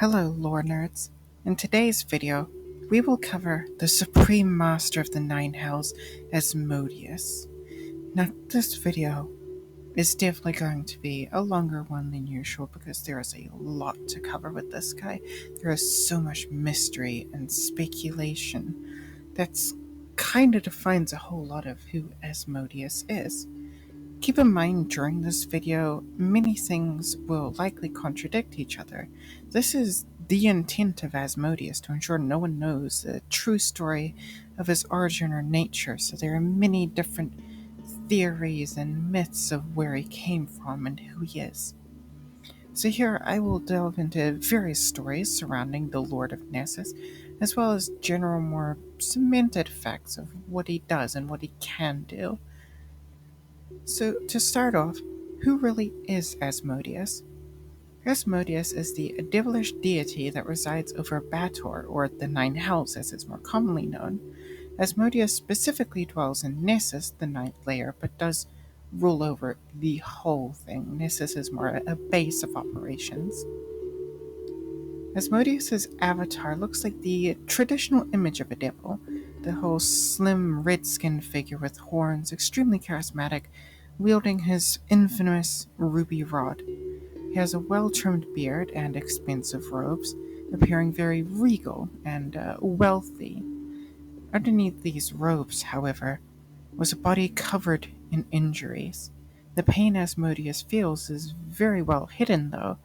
Hello, lore nerds. In today's video, we will cover the Supreme Master of the Nine Hells, Asmodeus. Now, this video is definitely going to be a longer one than usual because there is a lot to cover with this guy. There is so much mystery and speculation that's kind of defines a whole lot of who Asmodeus is. Keep in mind during this video, many things will likely contradict each other. This is the intent of Asmodeus, to ensure no one knows the true story of his origin or nature, so there are many different theories and myths of where he came from and who he is. So here I will delve into various stories surrounding the Lord of Nessus, as well as general more cemented facts of what he does and what he can do. So, to start off, who really is Asmodeus? Asmodeus is the devilish deity that resides over Bator, or the Nine Hells as it's more commonly known. Asmodeus specifically dwells in Nessus, the ninth layer, but does rule over the whole thing. Nessus is more a base of operations. Asmodeus's avatar looks like the traditional image of a devil, the whole slim, red-skinned figure with horns, extremely charismatic, wielding his infamous ruby rod. He has a well-trimmed beard and expensive robes, appearing very regal and wealthy. Underneath these robes, however, was a body covered in injuries. The pain Asmodeus feels is very well hidden, though,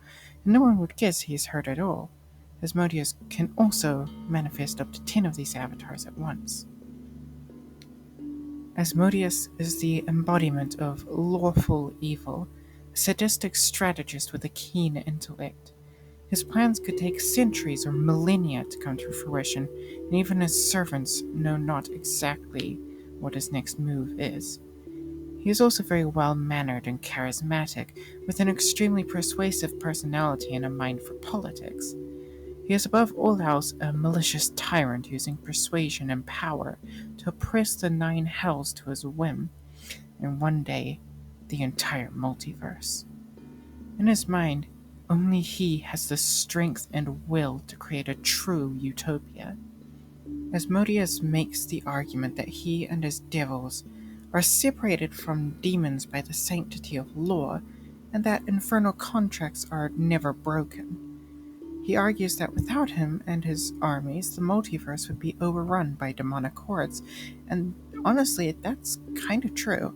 and no one would guess he is hurt at all. Asmodeus can also manifest up to 10 of these avatars at once. Asmodeus is the embodiment of lawful evil, a sadistic strategist with a keen intellect. His plans could take centuries or millennia to come to fruition, and even his servants know not exactly what his next move is. He is also very well-mannered and charismatic, with an extremely persuasive personality and a mind for politics. He is above all else a malicious tyrant using persuasion and power to oppress the Nine Hells to his whim, and one day, the entire multiverse. In his mind, only he has the strength and will to create a true utopia. Asmodeus makes the argument that he and his devils are separated from demons by the sanctity of law, and that infernal contracts are never broken. He argues that without him and his armies, the multiverse would be overrun by demonic hordes, and honestly, that's kind of true.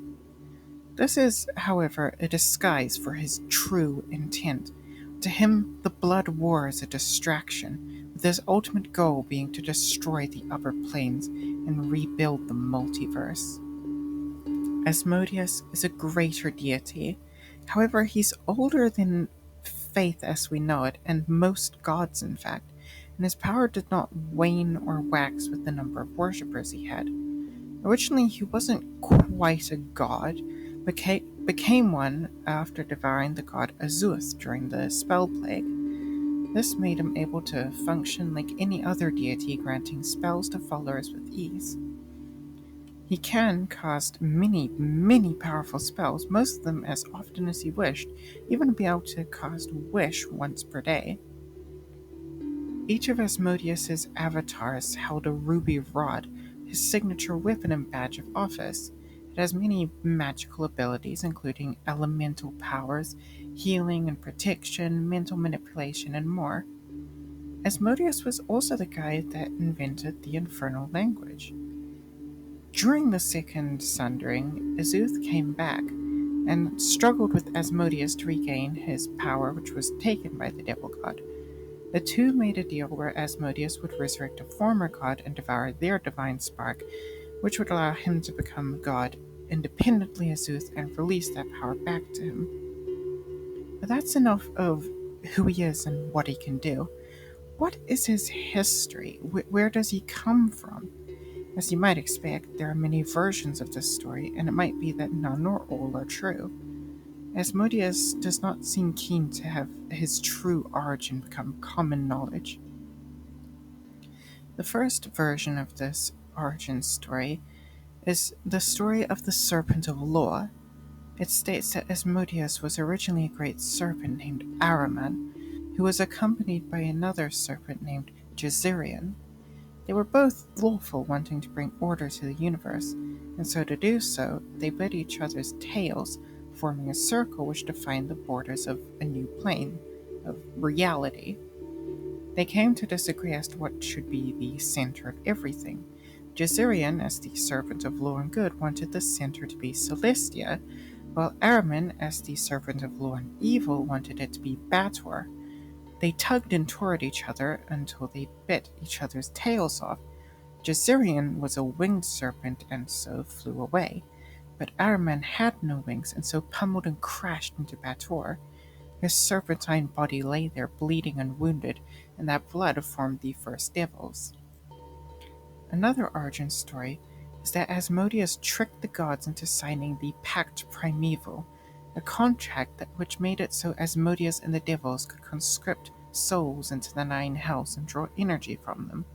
This is, however, a disguise for his true intent. To him, the blood war is a distraction, with his ultimate goal being to destroy the upper planes and rebuild the multiverse. Asmodeus is a greater deity. However, he's older than faith as we know it, and most gods, in fact, and his power did not wane or wax with the number of worshippers he had. Originally, he wasn't quite a god, but became one after devouring the god Azuth during the spell plague. This made him able to function like any other deity, granting spells to followers with ease. He can cast many, many powerful spells, most of them as often as he wished, even be able to cast Wish once per day. Each of Asmodeus's avatars held a ruby rod, his signature weapon and badge of office. It has many magical abilities, including elemental powers, healing and protection, mental manipulation, and more. Asmodeus was also the guy that invented the infernal language. During the Second Sundering, Azuth came back and struggled with Asmodeus to regain his power, which was taken by the devil god. The two made a deal where Asmodeus would resurrect a former god and devour their divine spark, which would allow him to become god independently of Azuth and release that power back to him. But that's enough of who he is and what he can do. What is his history? Where does he come from? As you might expect, there are many versions of this story, and it might be that none or all are true. Asmodeus does not seem keen to have his true origin become common knowledge. The first version of this origin story is the story of the Serpent of Law. It states that Asmodeus was originally a great serpent named Ahriman, who was accompanied by another serpent named Jezerion. They were both lawful, wanting to bring order to the universe, and so to do so, they bit each other's tails, forming a circle which defined the borders of a new plane of reality. They came to disagree as to what should be the center of everything. Jezerion, as the servant of law and good, wanted the center to be Celestia, while Araman, as the servant of law and evil, wanted it to be Bator. They tugged and tore at each other until they bit each other's tails off. Jezerion was a winged serpent and so flew away, but Araman had no wings and so pummeled and crashed into Bator. His serpentine body lay there bleeding and wounded, and that blood formed the first devils. Another origin story is that Asmodeus tricked the gods into signing the Pact Primeval, a contract which made it so Asmodeus and the devils could conscript souls into the nine hells and draw energy from them.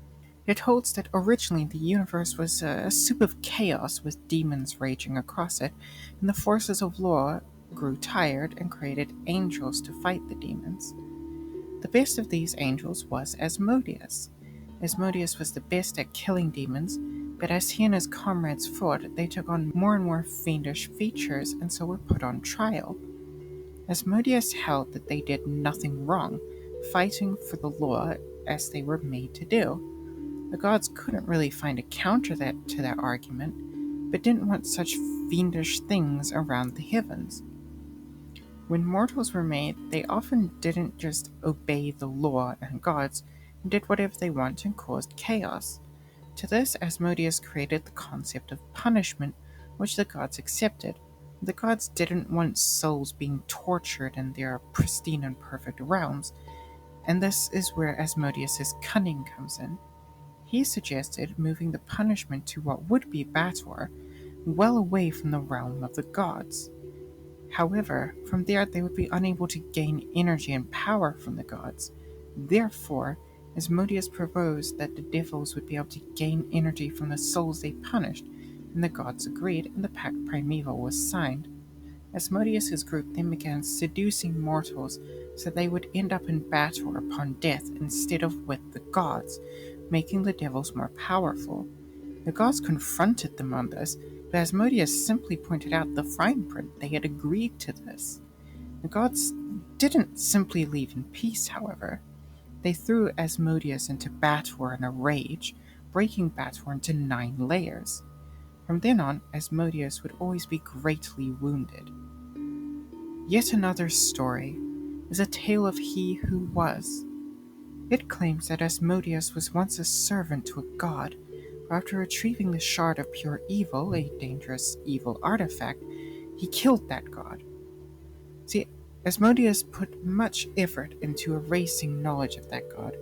It holds that originally the universe was a soup of chaos with demons raging across it, and the forces of law grew tired and created angels to fight the demons. The best of these angels was Asmodeus. Asmodeus was the best at killing demons, but as he and his comrades fought, they took on more and more fiendish features and so were put on trial. Asmodeus held that they did nothing wrong, fighting for the law as they were made to do. The gods couldn't really find a counter to that argument, but didn't want such fiendish things around the heavens. When mortals were made, they often didn't just obey the law and gods, and did whatever they wanted and caused chaos. To this, Asmodeus created the concept of punishment, which the gods accepted. The gods didn't want souls being tortured in their pristine and perfect realms, and this is where Asmodeus's cunning comes in. He suggested moving the punishment to what would be Bator, well away from the realm of the gods. However, from there they would be unable to gain energy and power from the gods. Therefore, Asmodeus proposed that the devils would be able to gain energy from the souls they punished, and the gods agreed, and the Pact Primeval was signed. Asmodeus's group then began seducing mortals so they would end up in Bator upon death instead of with the gods, making the devils more powerful. The gods confronted them on this, but Asmodeus simply pointed out the fine print. They had agreed to this. The gods didn't simply leave in peace, however. They threw Asmodeus into Bator in a rage, breaking Bator into 9 layers. From then on, Asmodeus would always be greatly wounded. Yet another story is a tale of he who was. It claims that Asmodeus was once a servant to a god. After retrieving the shard of pure evil, a dangerous evil artifact, he killed that god. See, Asmodeus put much effort into erasing knowledge of that god,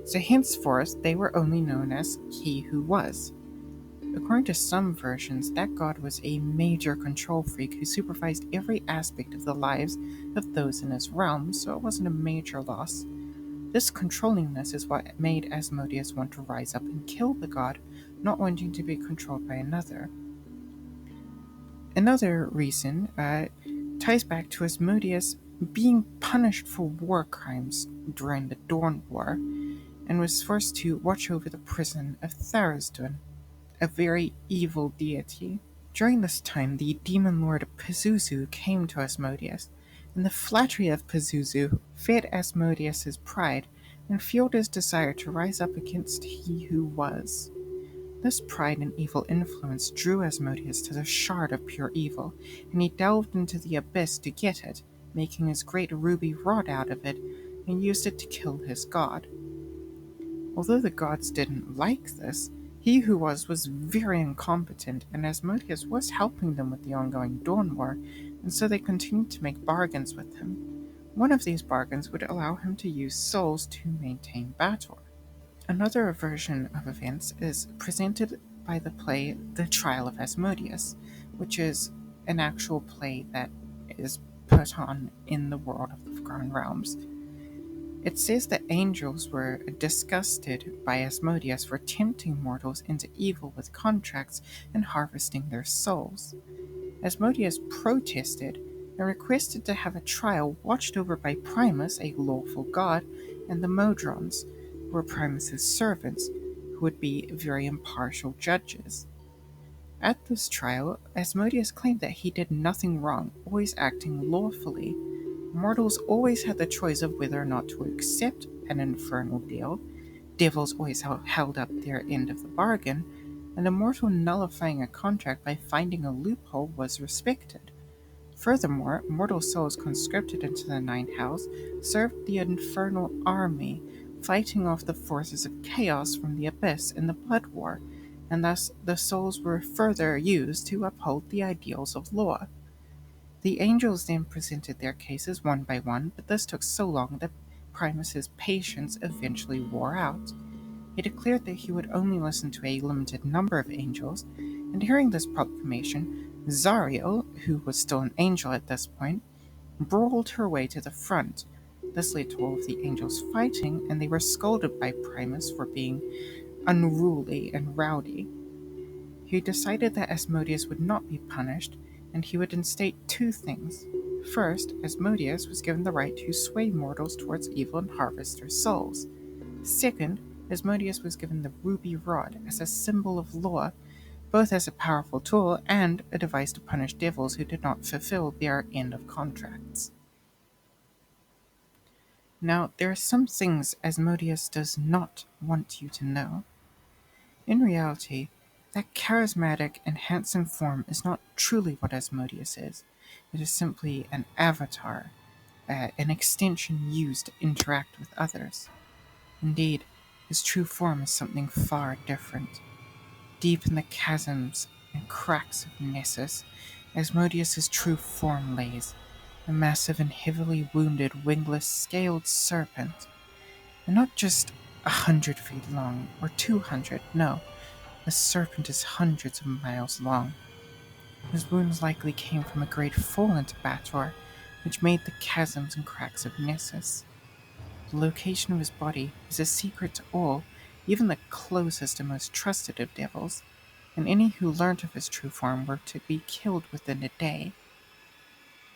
so henceforth they were only known as He Who Was. According to some versions, that god was a major control freak who supervised every aspect of the lives of those in his realm, so it wasn't a major loss. This controllingness is what made Asmodeus want to rise up and kill the god, not wanting to be controlled by another. Another reason ties back to Asmodeus being punished for war crimes during the Dawn War, and was forced to watch over the prison of Tharizdun, a very evil deity. During this time, the demon lord Pazuzu came to Asmodeus, and the flattery of Pazuzu fed Asmodeus's pride and fueled his desire to rise up against He Who Was. This pride and evil influence drew Asmodeus to the shard of pure evil, and he delved into the abyss to get it, making his great ruby rod out of it, and used it to kill his god. Although the gods didn't like this, He Who Was very incompetent, and Asmodeus was helping them with the ongoing Dawn War, and so they continued to make bargains with him. One of these bargains would allow him to use souls to maintain Bator. Another version of events is presented by the play The Trial of Asmodeus, which is an actual play that is put on in the world of the Forgotten Realms. It says that angels were disgusted by Asmodeus for tempting mortals into evil with contracts and harvesting their souls. Asmodeus protested, and requested to have a trial watched over by Primus, a lawful god, and the Modrons, who were Primus's servants, who would be very impartial judges. At this trial, Asmodeus claimed that he did nothing wrong, always acting lawfully. Mortals always had the choice of whether or not to accept an infernal deal. Devils always held up their end of the bargain, and a mortal nullifying a contract by finding a loophole was respected. Furthermore, mortal souls conscripted into the Ninth House served the infernal army, fighting off the forces of chaos from the abyss in the Blood War, and thus the souls were further used to uphold the ideals of law. The angels then presented their cases one by one, but this took so long that Primus's patience eventually wore out. He declared that he would only listen to a limited number of angels, and hearing this proclamation, Zariel, who was still an angel at this point, brawled her way to the front. This led to all of the angels fighting, and they were scolded by Primus for being unruly and rowdy. He decided that Asmodeus would not be punished, and he would instate two things. First, Asmodeus was given the right to sway mortals towards evil and harvest their souls. Second, Asmodeus was given the ruby rod as a symbol of law, both as a powerful tool and a device to punish devils who did not fulfill their end of contracts. Now, there are some things Asmodeus does not want you to know. In reality, that charismatic and handsome form is not truly what Asmodeus is. It is simply an avatar, an extension used to interact with others. Indeed, his true form is something far different. Deep in the chasms and cracks of Nessus, Asmodeus's true form lays, a massive and heavily wounded wingless scaled serpent. And not just 100 feet long, or 200, no, the serpent is hundreds of miles long. His wounds likely came from a great fall into Bator, which made the chasms and cracks of Nessus. The location of his body is a secret to all, even the closest and most trusted of devils, and any who learnt of his true form were to be killed within a day.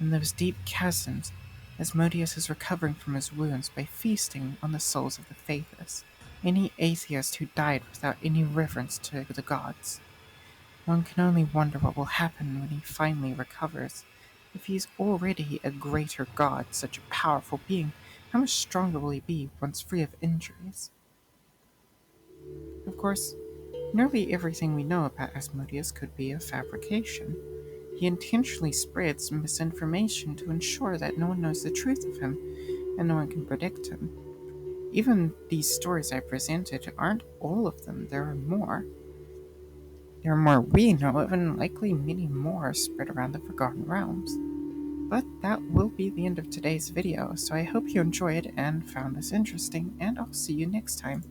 In those deep chasms, Asmodeus is recovering from his wounds by feasting on the souls of the faithless, any atheist who died without any reverence to the gods. One can only wonder what will happen when he finally recovers. If he is already a greater god, such a powerful being, how much stronger will he be once free of injuries? Of course, nearly everything we know about Asmodeus could be a fabrication. He intentionally spreads misinformation to ensure that no one knows the truth of him, and no one can predict him. Even these stories I presented aren't all of them, there are more. There are more we know of, and likely many more spread around the Forgotten Realms. But that will be the end of today's video, so I hope you enjoyed and found this interesting, and I'll see you next time.